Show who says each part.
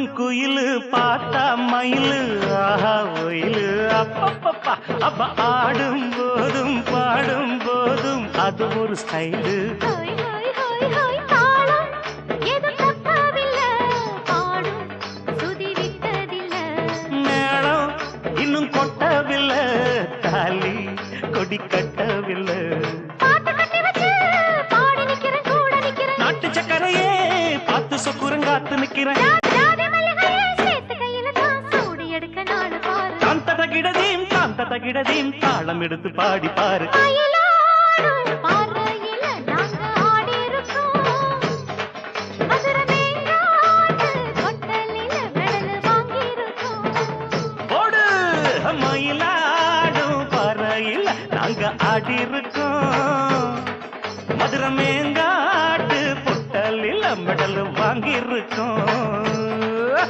Speaker 1: பாடும் குயிலு பார்த்தா மயிலு ஆஹா ஒயிலு அப்பப்பப்பா அப்ப ஆடும் போதும் பாடும் போதும் அது ஒரு ஸ்டைலு. மேளம் இன்னும் கொட்டவில்லை, தாலி கொடி கட்டவில்லை. நாட்டு சக்கரையே பார்த்து சொக்குரங்காத்து நிக்கிறேன். காந்ததகிடதீம் காந்ததகிடதீம் தாளம் எடுத்து பாடி பாரு. போடு மயிலாடும் பறையில் நாங்க ஆடி இருக்கோம். மதுரை மேங்காட்டு பொட்டலில் மெடல் வாங்கி இருக்கோம்.